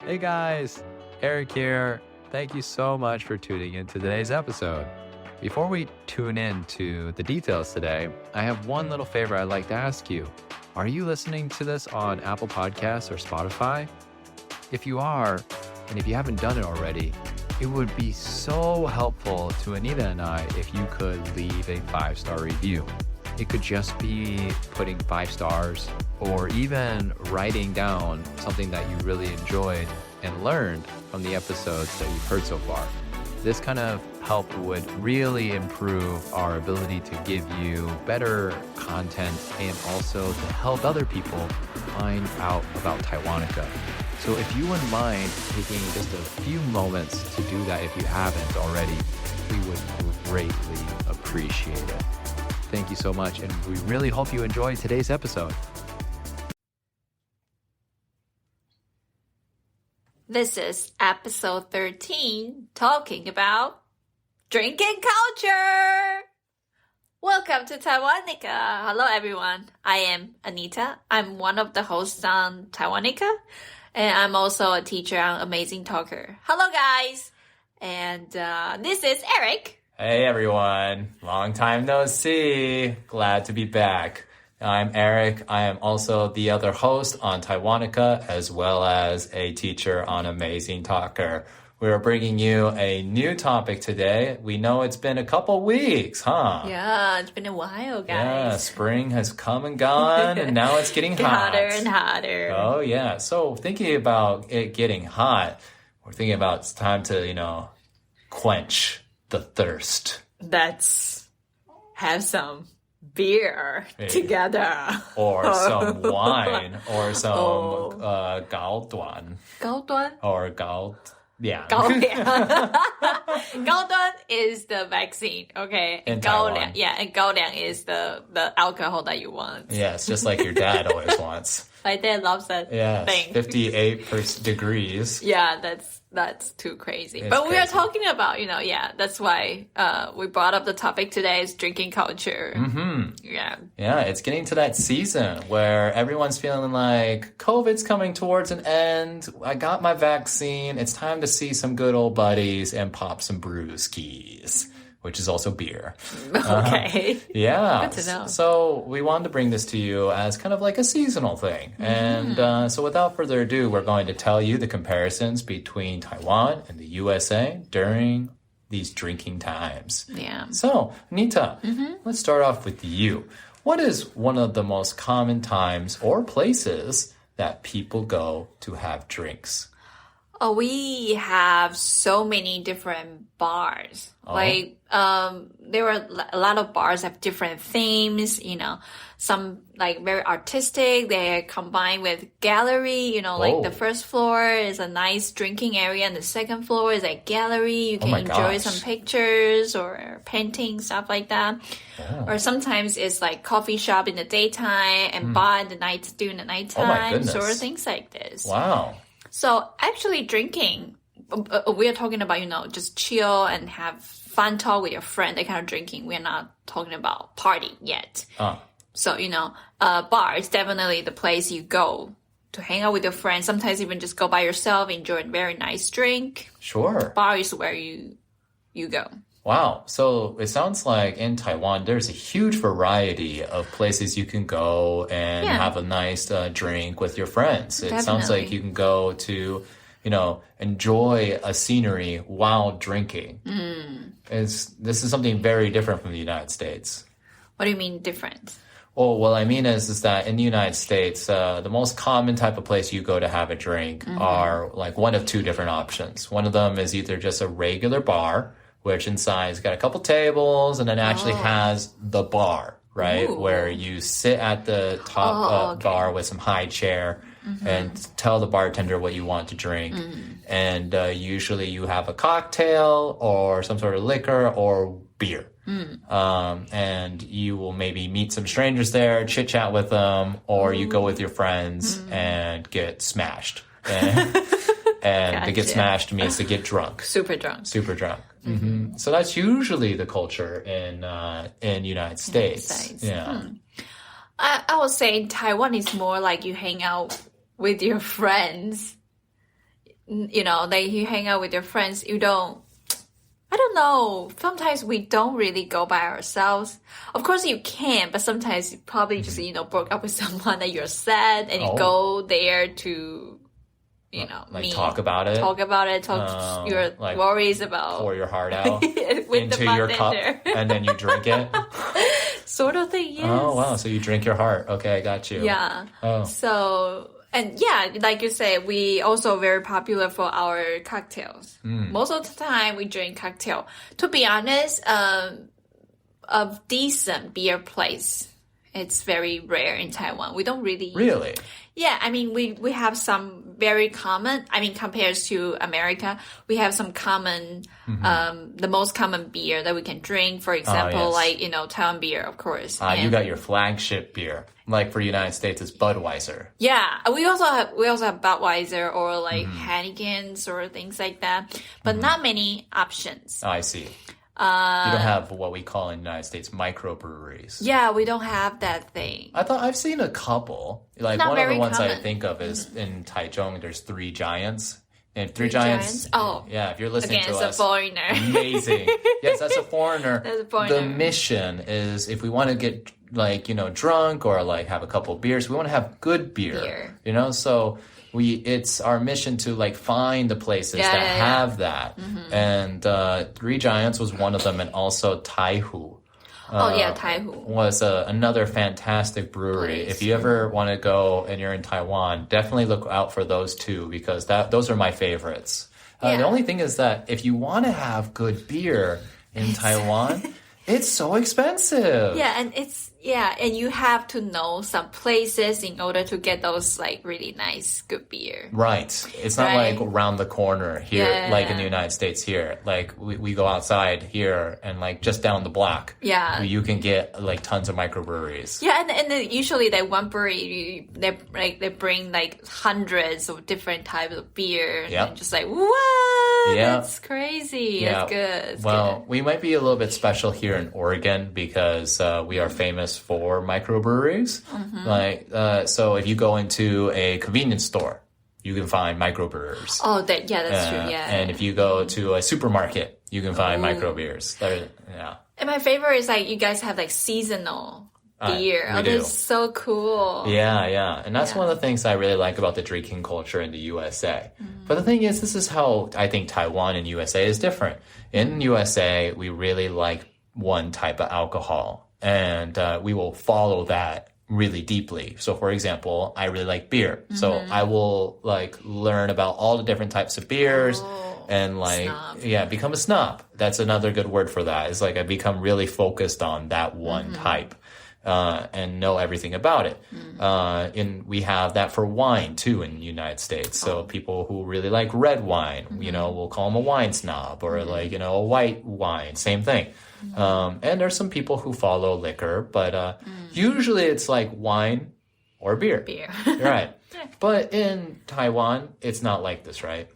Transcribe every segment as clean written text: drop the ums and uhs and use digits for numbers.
Hey guys, Eric here. Thank you so much for tuning in to today's episode. Before we tune in to the details today, I have one little favor I'd like to ask you. Are you listening to this on Apple Podcasts or Spotify? If you are, and if you haven't done it already, it would be so helpful to Anita and I if you could leave a 5-star review. It could just be putting 5 stars or even writing down something that you really enjoyed and learned from the episodes that you've heard so far. This kind of help would really improve our ability to give you better content and also to help other people find out about Taiwanica. So if you wouldn't mind taking just a few moments to do that if you haven't already, we would greatly appreciate it. Thank you so much, and we really hope you enjoyed today's episode. This is episode 13, talking about drinking culture. Welcome to Taiwanica. Hello, everyone. I am Anita. I'm one of the hosts on Taiwanica, and I'm also a teacher on Amazing Talker. Hello, guys. And this is Eric. Hey everyone, long time no see. Glad to be back. I'm Eric. I am also the other host on Taiwanica as well as a teacher on Amazing Talker. We're bringing you a new topic today. We know it's been a couple weeks, huh? Yeah, it's been a while, guys. Yeah, spring has come and gone and now it's getting hot. Hotter and hotter. Oh yeah, so thinking about it getting hot, we're thinking about it's time to, quench the thirst. Let's have some beer together. Or some wine. Or some gao duan. Gao duan? Or gao... Yeah. Gao liang. Gao duan is the vaccine, okay? In Gao Taiwan. liang, yeah, and gao liang is the alcohol that you want. Yes, just like your dad always wants. My dad loves that Yes, thing. 58 degrees. Yeah, that's too crazy. It's But we are crazy. talking about, that's why we brought up the topic today is drinking culture. Mm-hmm. Yeah. Yeah, it's getting to that season where everyone's feeling like COVID's coming towards an end. I got my vaccine. It's time to see some good old buddies and pop some brewskis, which is also beer. Okay. Yeah. Good to know. So we wanted to bring this to you as kind of like a seasonal thing. And so without further ado, we're going to tell you the comparisons between Taiwan and the USA during these drinking times. Yeah. So, Anita, let's start off with you. What is one of the most common times or places that people go to have drinks? Oh, we have so many different bars. Like, there were a lot of bars have different themes, some like very artistic. They're combined with gallery, like the first floor is a nice drinking area and the second floor is a gallery. You can my enjoy gosh. some pictures or paintings, stuff like that. Or sometimes it's like coffee shop in the daytime and bar in the night during the nighttime, goodness. sort of things like this. Wow. So actually drinking, we are talking about, just chill and have fun talk with your friend, that kind of drinking. We're not talking about party yet. So, bar is definitely the place you go to hang out with your friends. Sometimes even just go by yourself, enjoy a very nice drink. Sure. Bar is where you go. Wow. So it sounds like in Taiwan, there's a huge variety of places you can go and have a nice drink with your friends. It sounds like you can go to, enjoy a scenery while drinking. This is something very different from the United States. What do you mean different? Well, what I mean is that in the United States, the most common type of place you go to have a drink are like one of two different options. One of them is either just a regular bar, which inside has got a couple tables and then actually has the bar, right? Ooh. Where you sit at the top bar with some high chair and tell the bartender what you want to drink. And usually you have a cocktail or some sort of liquor or beer. And you will maybe meet some strangers there, chit chat with them, or you go with your friends and get smashed. And to get smashed means to get drunk. Super drunk. Super drunk. So that's usually the culture in United States. Yeah. I would say Taiwan is more like you hang out with your friends. you know, like you hang out with your friends, I don't know. Sometimes we don't really go by ourselves. Of course you can, but sometimes you probably just, you know, broke up with someone that you're sad and you go there to, you know, talk about it. Talk your worries about. Pour your heart out with into your cup and then you drink it. Sort of thing, yes. Oh, wow. So you drink your heart. Okay, I got you. Yeah. Oh. So, and yeah, like you said, we also very popular for our cocktails. Most of the time we drink cocktail. To be honest, a decent beer place, it's very rare in Taiwan. We don't really... Really? Yeah, I mean, we have some very common, I mean, compared to America, we have some common, the most common beer that we can drink. For example, like, you know, Taiwan beer, of course. You got your flagship beer. Like for United States, it's Budweiser. Yeah, we also have Budweiser or like Heineken's or things like that, but not many options. Oh, I see. You don't have what we call in the United States microbreweries. Yeah, we don't have that thing. I've seen a couple. Like not one of the ones common. I think of is in Taichung, there's Three Giants. And Three Giants. Oh. Yeah, if you're listening to us. Against a foreigner. Amazing. Yes, that's a foreigner. That's a foreigner. The mission is if we want to get like, you know, drunk or like have a couple of beers, we want to have good beer. You know, so it's our mission to like find the places that have that. And Three Giants was one of them, and also Taihu. Taihu was another fantastic brewery. If you ever want to go and you're in Taiwan, definitely look out for those two, because those are my favorites. The only thing is that if you want to have good beer in Taiwan, it's so expensive. Yeah, and you have to know some places in order to get those like really nice good beer. Right. It's not like around the corner here, like in the United States here. Like we go outside here and like just down the block. Yeah. You can get like tons of microbreweries. Yeah, and then usually that one brewery, they bring like hundreds of different types of beer. And just like, what? That's crazy. Yeah. That's good. It's well, good. We might be a little bit special here in Oregon because we are famous for microbreweries. Like, so if you go into a convenience store, you can find microbrewers. Oh, that's true. Yeah. And if you go to a supermarket, you can find microbeers. And my favorite is like you guys have like seasonal beer. We do. That's so cool. Yeah. And that's one of the things I really like about the drinking culture in the USA. But the thing is, this is how I think Taiwan and USA is different. In USA, we really like one type of alcohol, and we will follow that really deeply. So for example, I really like beer. So I will like learn about all the different types of beers and like, become a snob. That's another good word for that. It's like I become really focused on that one type. And know everything about it. And we have that for wine too in the United States. So people who really like red wine, you know, we'll call them a wine snob, or like, you know, a white wine, same thing. And there's some people who follow liquor, but usually it's like wine or beer. Right. But in Taiwan, it's not like this, right?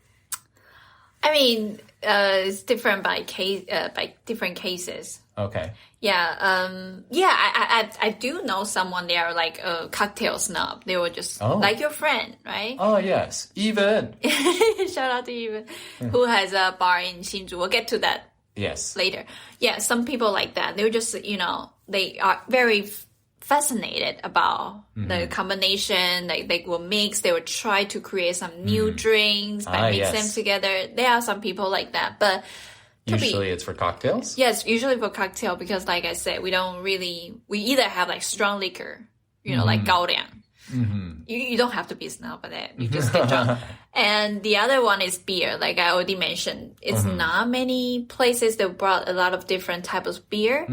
I mean, it's different by different cases. Okay. Yeah. I do know someone. They are like a cocktail snob. They were just like your friend, right? Oh yes, Even. Shout out to Even, who has a bar in Hsinchu. We'll get to that. Yes. Later. Yeah. Some people like that. They were just, you know, they are very fascinated about the combination. Like they will mix. They will try to create some new drinks by mix them together. There are some people like that, but. Usually it's for cocktails? Yes, usually for cocktail, because like I said, we either have like strong liquor, you know, like gaoliang. You don't have to be a snob for that. You just get drunk. And the other one is beer. Like I already mentioned, it's not many places that brought a lot of different types of beer.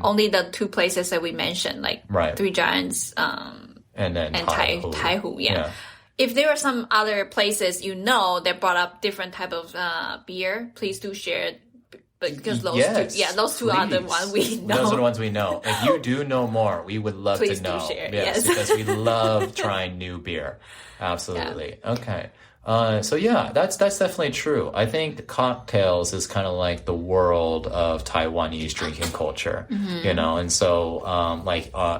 Only the two places that we mentioned, like Three Giants, and Taihu. Yeah. If there are some other places you know that brought up different type of beer, please do share. But because those two are the ones we know. Those are the ones we know. If you do know more, we would love please to know. Do share. Yes, because we love trying new beer. Absolutely. Yeah. Okay. So yeah, that's definitely true. I think cocktails is kind of like the world of Taiwanese drinking culture, you know, and so,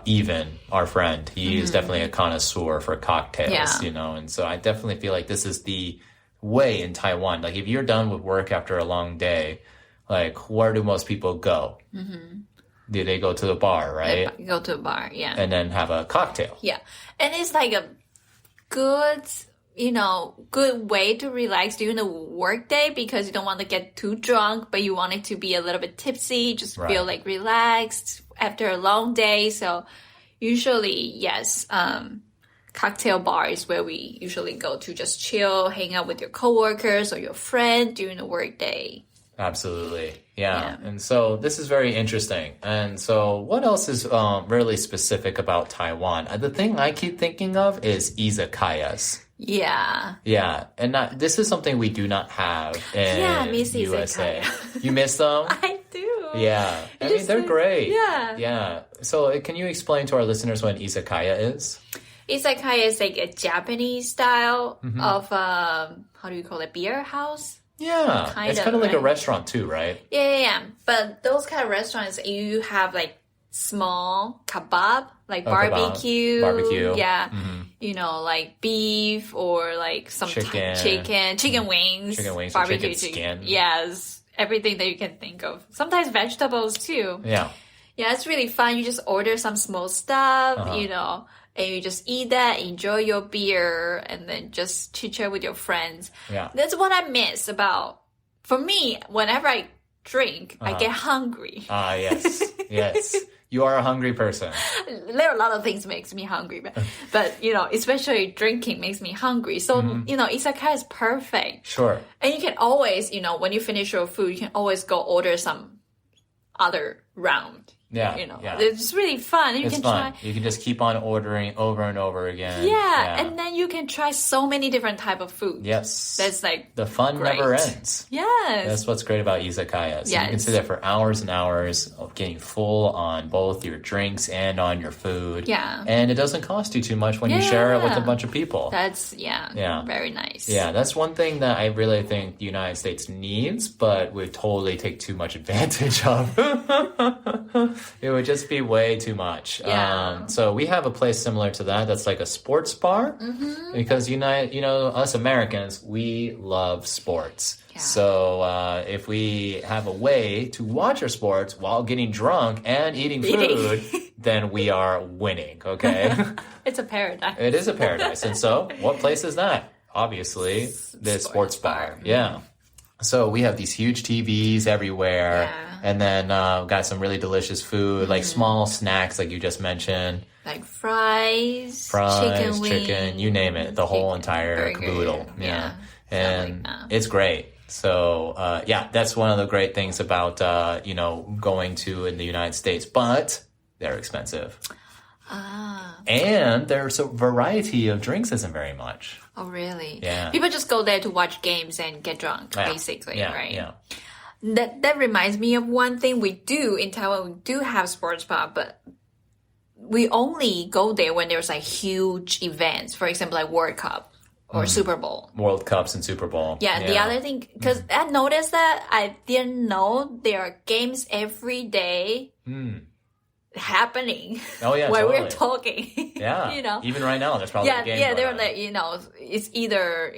Even, our friend, he is definitely a connoisseur for cocktails, you know, and so I definitely feel like this is the way in Taiwan. Like if you're done with work after a long day, like where do most people go? Do they go to the bar, right? Go to a bar, yeah. And then have a cocktail. Yeah. And it's like a good, good way to relax during the workday because you don't want to get too drunk, but you want it to be a little bit tipsy, just feel like relaxed after a long day. So usually, yes, cocktail bar is where we usually go to just chill, hang out with your coworkers or your friend during the workday. Absolutely. Yeah. And so this is very interesting. And so what else is really specific about Taiwan? The thing I keep thinking of is izakayas. Yeah. Yeah. And this is something we do not have in I miss USA. izakaya. You miss them? I do. Yeah. I mean, they're great. Yeah. Yeah. So can you explain to our listeners what an izakaya is? Izakaya is like a Japanese style of, how do you call it, beer house? Yeah. It's kind of like a restaurant too, right? Yeah. But those kind of restaurants, you have like small kebab, like barbecue. Barbecue. Yeah. Like beef or like some chicken wings. Chicken wings, barbecue chicken skin. Yes. Everything that you can think of. Sometimes vegetables too. Yeah. Yeah, it's really fun. You just order some small stuff, and you just eat that, enjoy your beer, and then just chit-chat with your friends. Yeah. That's what I miss about, for me, whenever I drink, I get hungry. Ah, yes. Yes. You are a hungry person. There are a lot of things makes me hungry, but especially drinking makes me hungry. So, izakaya is perfect. Sure. And you can always, when you finish your food, you can always go order some other round. Yeah. It's really fun. It's fun. You can just keep on ordering over and over again. Yeah. And then you can try so many different type of food. Yes. That's like the fun great. Never ends. Yes. That's what's great about izakaya. So yes. You can sit there for hours and hours of getting full on both your drinks and on your food. Yeah. And it doesn't cost you too much when you share it with a bunch of people. That's very nice. Yeah, that's one thing that I really think the United States needs, but we totally take too much advantage of. It would just be way too much. Yeah. So we have a place similar to that. That's like a sports bar. Because us Americans, we love sports. Yeah. So if we have a way to watch our sports while getting drunk and eating food, then we are winning. Okay. It's a paradise. It is a paradise. And so, what place is that? Obviously, the sports bar. Yeah. So we have these huge TVs everywhere. Yeah. And then got some really delicious food, like small snacks, like you just mentioned. Like fries, chicken wings, you name it. The whole entire caboodle. Yeah. And it's great. So, that's one of the great things about, going to in the United States. But they're expensive. And there's a variety of drinks isn't very much. Oh, really? Yeah. People just go there to watch games and get drunk, basically, right? Yeah. That reminds me of one thing we do in Taiwan. We do have sports bar, but we only go there when there's like huge events. For example, like World Cup or Super Bowl. World Cups and Super Bowl. Yeah. The other thing, because I noticed that I didn't know there are games every day happening. Oh yeah, while totally. we're talking. Yeah. Even right now, there's probably a game. Yeah, going they're on. like it's either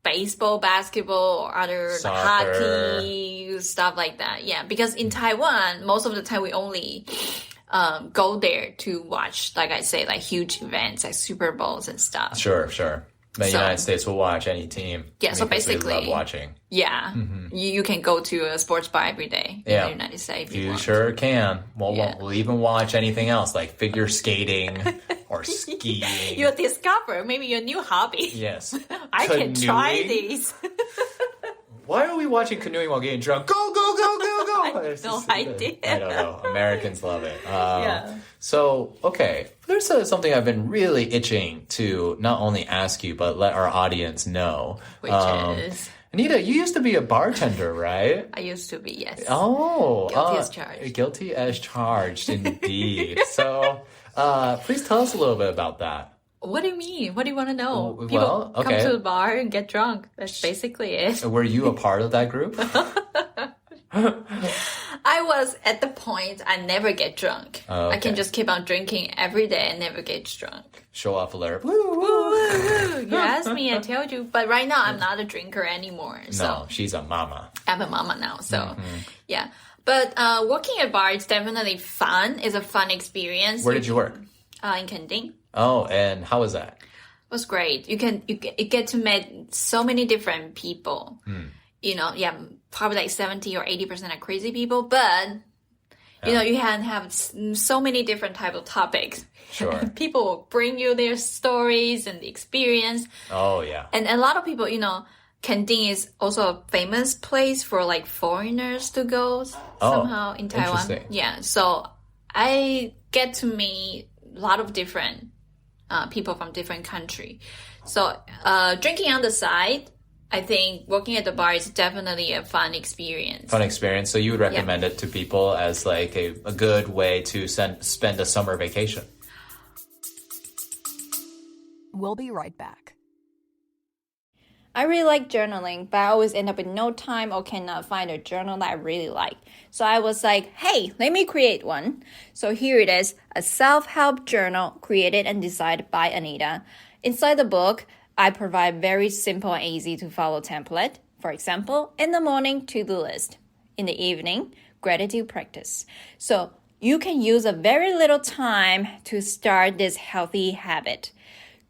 baseball, basketball, or other Soccer. hockey, stuff like that. Yeah, because in Taiwan, most of the time we only go there to watch, like I say, like huge events like Super Bowls and stuff. Sure. The United States will watch any team. Yeah, so basically, we love watching. Yeah, you can go to a sports bar every day in the United States. If you want. Sure can. We'll even watch anything else like figure skating or skiing. You'll discover maybe a new hobby. Yes, I can try these. Why are we watching canoeing while getting drunk? Go! I have no idea. I don't know. Americans love it. So, okay. There's something I've been really itching to not only ask you, but let our audience know. Which is? Anita, you used to be a bartender, right? I used to be, yes. Oh. Guilty as charged. Guilty as charged, indeed. So, please tell us a little bit about that. What do you mean? What do you want to know? Well, People okay. come to the bar and get drunk. That's basically it. Were you a part of that group? I was at the point I never get drunk. Oh, okay. I can just keep on drinking every day and never get drunk. Show off alert. Woo, woo, woo. You asked me, I told you. But right now, I'm not a drinker anymore. So No, she's a mama. I'm a mama now. So, yeah. But working at bar is definitely fun. It's a fun experience. Where did you work? In Kending. Oh, and how was that? It was great. You get to meet so many different people. You know, yeah, probably like 70 or 80% are crazy people, but you know, you can have so many different type of topics. Sure. People will bring you their stories and the experience. Oh, yeah. And a lot of people, you know, Kending is also a famous place for like foreigners to go somehow in Taiwan. Interesting. Yeah, so I get to meet a lot of different people from different country. So drinking on the side, I think working at the bar is definitely a fun experience. Fun experience. So you would recommend it to people as like a good way to spend a summer vacation. We'll be right back. I really like journaling, but I always end up with no time or cannot find a journal that I really like. So I was like, hey, let me create one. So here it is, a self-help journal created and designed by Anita. Inside the book, I provide very simple and easy to follow template. For example, in the morning, to-do list. In the evening, gratitude practice. So you can use a very little time to start this healthy habit.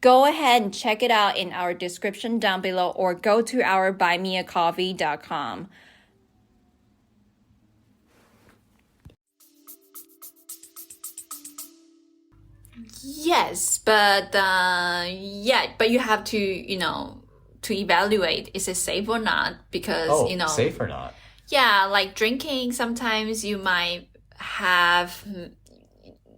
Go ahead and check it out in our description down below or go to our buymeacoffee.com. Yes, but but you have to, you know, to evaluate is it safe or not because, you know, safe or not? Yeah, like drinking, sometimes you might have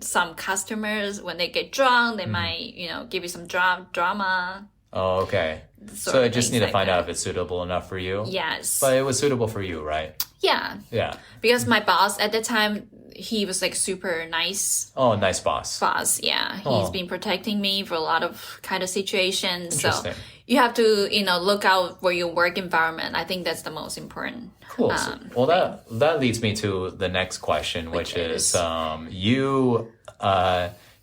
some customers when they get drunk, they might, you know, give you some drama. Oh, okay. So I just need to find out if it's suitable enough for you. Yes. But it was suitable for you, right? Yeah. Yeah. Because my boss at the time, he was like super nice. Oh, nice boss. Yeah. He's been protecting me for a lot of kind of situations. So Interesting. you have to, you know, look out for your work environment. I think that's the most important. Cool. Well, that leads me to the next question, which is you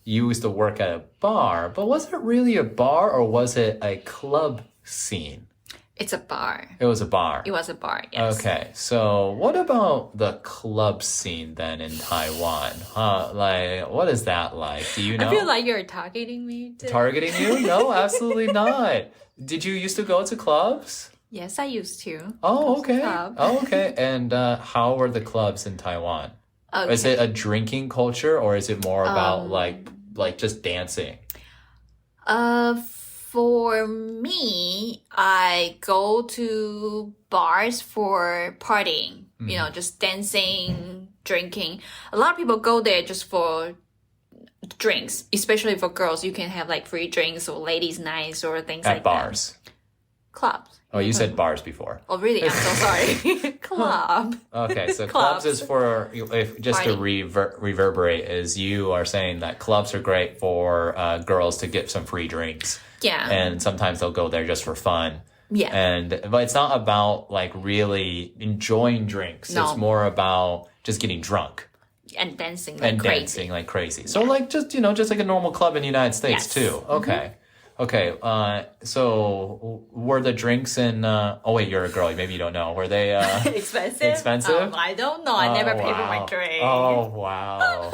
used to work at a bar, but was it really a bar or was it a club scene? It's a bar. It was a bar. It was a bar, yes. Okay, so what about the club scene then in Taiwan? Like, what is that like? Do you know? I feel like you're targeting me. Targeting you? No, absolutely not. Did you used to go to clubs? Yes, I used to. Oh, okay. Club. Oh, okay. And how were the clubs in Taiwan? Okay. Is it a drinking culture or is it more about like just dancing? For me, I go to bars for partying, you know, just dancing, drinking. A lot of people go there just for drinks, especially for girls. You can have like free drinks or ladies' nights or things like At bars. that. Clubs. Oh, you said bars before. Oh, really? I'm so sorry. Club. Okay, so clubs is for, if just to Party. reverberate, is you are saying that clubs are great for girls to get some free drinks. Yeah. And sometimes they'll go there just for fun. Yeah. But it's not about like really enjoying drinks. No. It's more about just getting drunk. And dancing like And crazy. dancing like crazy. So like just, you know, just like a normal club in the United States Yes. too. Okay. Okay, so were the drinks in, oh wait, you're a girl, maybe you don't know. Were they Expensive? expensive? I don't know. I never paid for my drink. Oh, wow.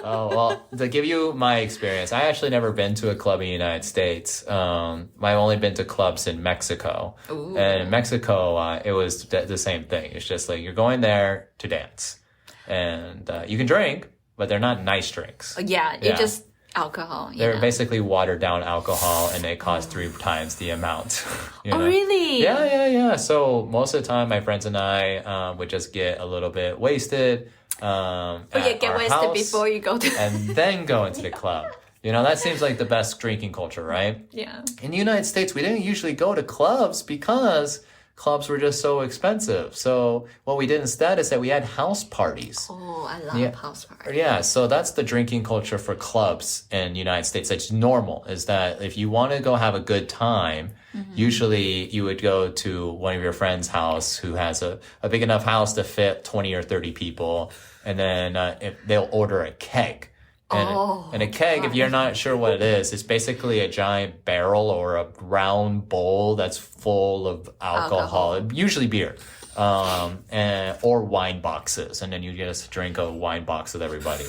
Oh, well, to give you my experience, I actually never been to a club in the United States. I've only been to clubs in Mexico. Ooh. And in Mexico, it was the same thing. It's just like you're going there to dance. And you can drink, but they're not nice drinks. Yeah, Yeah. it's just alcohol. They're yeah. basically watered down alcohol and it costs 3 times the amount. You Oh, know? really? Yeah. So most of the time, my friends and I would just get a little bit wasted. Get wasted before you go to... and then go into the club. You know, that seems like the best drinking culture, right? Yeah. In the United States, we didn't usually go to clubs because clubs were just so expensive. So what we did instead is that we had house parties. Oh, I love house parties. Yeah, so that's the drinking culture for clubs in the United States. It's normal, is that if you want to go have a good time, usually you would go to one of your friend's house who has a big enough house to fit 20 or 30 people, and then they'll order a keg. And a keg, if you're not sure what it is, it's basically a giant barrel or a round bowl that's full of alcohol. Usually beer. Or wine boxes, and then you just drink a wine box with everybody.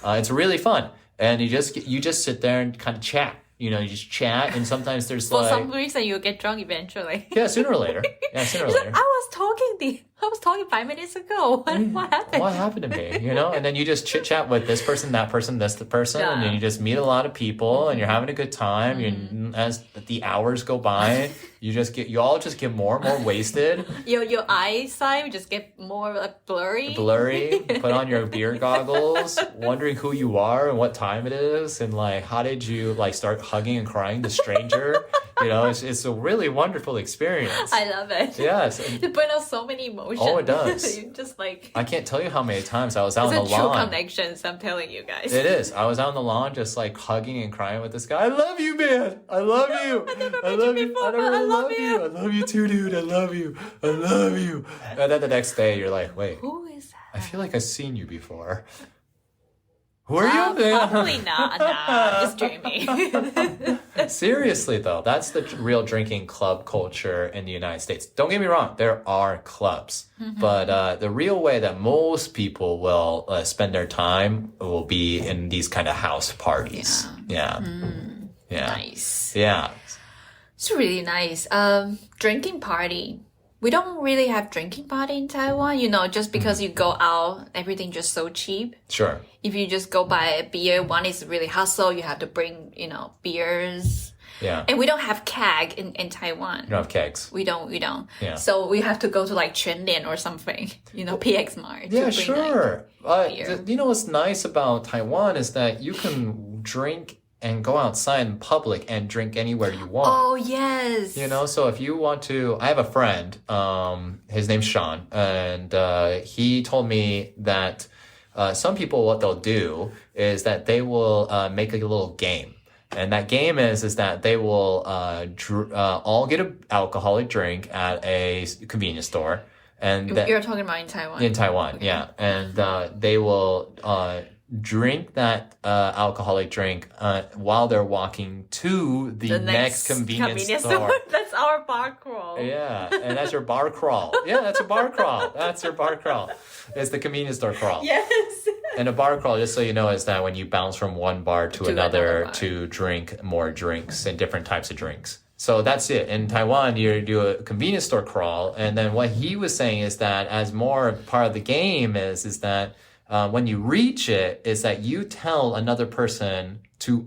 It's really fun, and you just sit there and kind of chat. You know, you just chat, and sometimes there's For some reason, you'll get drunk eventually. Yeah, sooner or later. Yeah, sooner or later. I was talking 5 minutes ago. What happened? What happened to me? You know, and then you just chit chat with this person, that person, this person, and then you just meet a lot of people, and you're having a good time. As the hours go by, you all just get more and more wasted. Your eyesight just get more like blurry. Put on your beer goggles, wondering who you are and what time it is, and like how did you like start hugging and crying the stranger? You know, it's a really wonderful experience. I love it. Yes. It brings out so many emotions. Oh, it does. You just like... I can't tell you how many times I was out on the lawn. It's a true connections, I'm telling you guys. It is. I was out on the lawn just like hugging and crying with this guy. I love you, man. I love you. I never met you before, but I love you. I love you too, dude. I love you. I love you. And then the next day you're like, wait. Who is that? I feel like I've seen you before. Who are you? Probably not. Nah, just dreaming. Seriously, though, that's the real drinking club culture in the United States. Don't get me wrong, there are clubs. But the real way that most people will spend their time will be in these kind of house parties. Yeah. Nice. Yeah. It's really nice. Drinking party. We don't really have drinking party in Taiwan, you know, just because you go out, everything just so cheap. Sure. If you just go buy a beer, one is really hustle. You have to bring, you know, beers. Yeah. And we don't have keg in Taiwan. You don't have kegs. We don't. Yeah. So we have to go to like Chenlian or something, you know, PX Mart. Yeah, to bring, sure. beer. You know what's nice about Taiwan is that you can drink and go outside in public and drink anywhere you want. Oh, yes. You know, so if you want to, I have a friend, his name's Sean, and he told me that some people, what they'll do is that they will make a little game. And that game is that they will all get an alcoholic drink at a convenience store. And You're talking about in Taiwan? In Taiwan, okay. Yeah. And they will drink that alcoholic drink while they're walking to the next convenience store. That's our bar crawl. Yeah, and that's your bar crawl. Yeah, that's a bar crawl. That's your bar crawl. It's the convenience store crawl. Yes. And a bar crawl, just so you know, is that when you bounce from one bar to another bar. To drink more drinks and different types of drinks. So that's it. In Taiwan, you do a convenience store crawl. And then what he was saying is that as more part of the game is that when you reach it, is that you tell another person to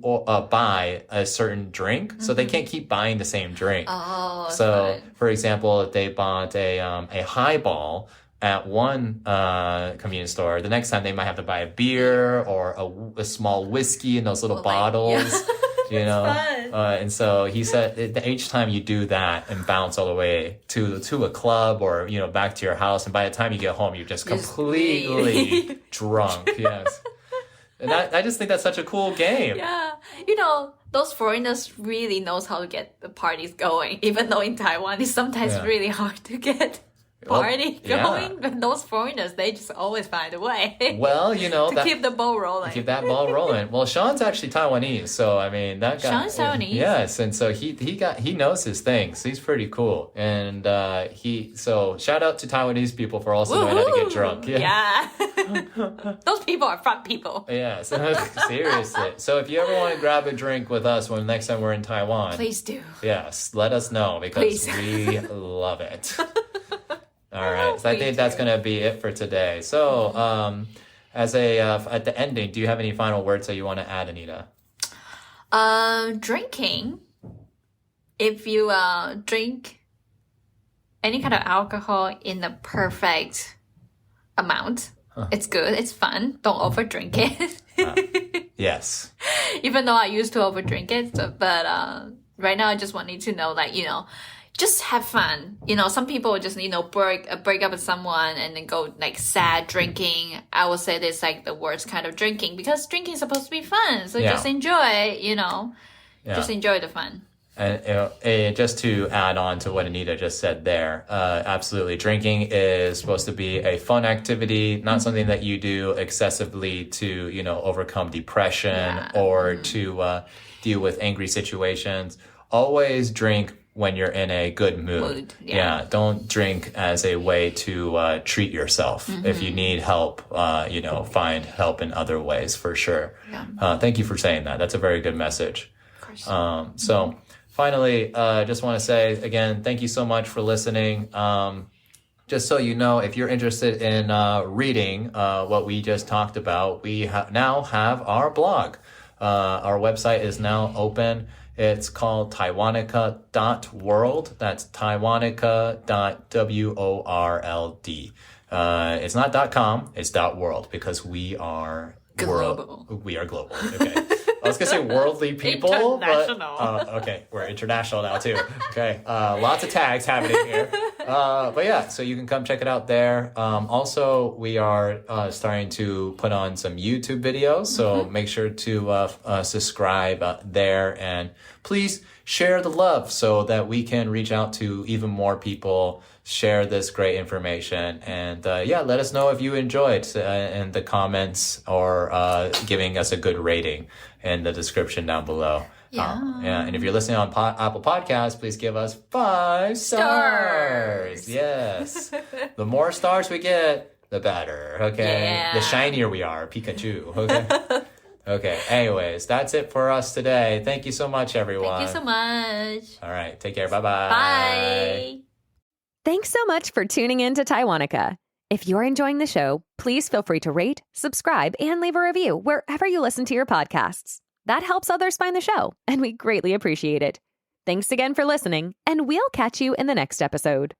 buy a certain drink, so they can't keep buying the same drink. Oh, so fun. For example, if they bought a highball at one convenience store, the next time they might have to buy a beer or a small whiskey in those little bottles. Yeah. You know, and so he said each time you do that and bounce all the way to a club or, you know, back to your house, and by the time you get home, you're just completely drunk. Yes. And I just think that's such a cool game. Yeah. You know, those foreigners really knows how to get the parties going, even though in Taiwan it's sometimes really hard to get party going, but those foreigners, they just always find a way. Well, you know, to keep the ball rolling. Keep that ball rolling. Well, Sean's actually Taiwanese, so I mean that guy. Sean's Taiwanese. Yes, and so he knows his things. He's pretty cool, and so shout out to Taiwanese people for also knowing how to get drunk. Yeah. Those people are fun people. Yeah, so, seriously. So if you ever want to grab a drink with us when next time we're in Taiwan, please do. Yes, let us know because we love it. All right, so I think that's going to be it for today. So, as at the ending, do you have any final words that you want to add, Anita? Drinking. If you drink any kind of alcohol in the perfect amount, it's good. It's fun. Don't overdrink it. Yes. Even though I used to overdrink it, but right now I just want you to know, like, you know, just have fun. Some people just, break up with someone and then go like sad drinking. I would say this like the worst kind of drinking because drinking is supposed to be fun. So just enjoy, just enjoy the fun. And just to add on to what Anita just said there, absolutely. Drinking is supposed to be a fun activity, not something that you do excessively to, overcome depression or to deal with angry situations. Always drink when you're in a good mood. Don't drink as a way to treat yourself. If you need help, find help in other ways for sure. Thank you for saying that. That's a very good message. Of course. So finally, just want to say again, thank you so much for listening. Just so you know, if you're interested in reading what we just talked about, we now have our blog. Our website is now open. It's called Taiwanica.world. That's Taiwanica.world. It's not .com, it's .world because we are global. We are global. Okay. I was going to say worldly people. International. But, okay, we're international now too. Okay, lots of tags happening here. But yeah, so you can come check it out there. Also, we are starting to put on some YouTube videos, so make sure to subscribe there. And please share the love so that we can reach out to even more people, share this great information. And let us know if you enjoyed in the comments or giving us a good rating in the description down below. And if you're listening on Apple Podcasts, please give us 5 stars. Yes. The more stars we get, the better. Okay. The shinier we are, Pikachu. Okay. Okay. Anyways, that's it for us today. Thank you so much, everyone. Thank you so much. All right. Take care. Bye-bye. Bye. Thanks so much for tuning in to Taiwanica. If you're enjoying the show, please feel free to rate, subscribe, and leave a review wherever you listen to your podcasts. That helps others find the show, and we greatly appreciate it. Thanks again for listening, and we'll catch you in the next episode.